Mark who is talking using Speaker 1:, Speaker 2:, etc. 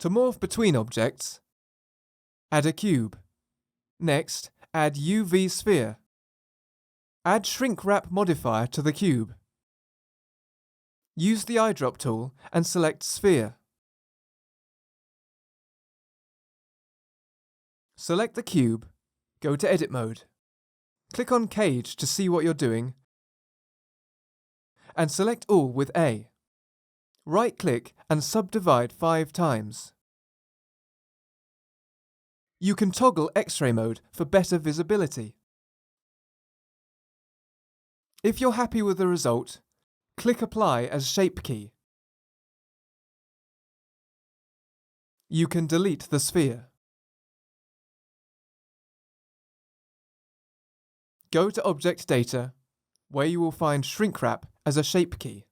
Speaker 1: To morph between objects, add a cube. Next, add UV sphere. Add shrink wrap modifier to the cube. Use the eyedrop tool and select sphere. Select the cube, go to edit mode. Click on cage to see what you're doing and select all with A. Right-click and subdivide 5 times. You can toggle X-ray mode for better visibility. If you're happy with the result, click Apply as Shape key. You can delete the sphere. Go to Object Data, where you will find Shrink Wrap as a Shape key.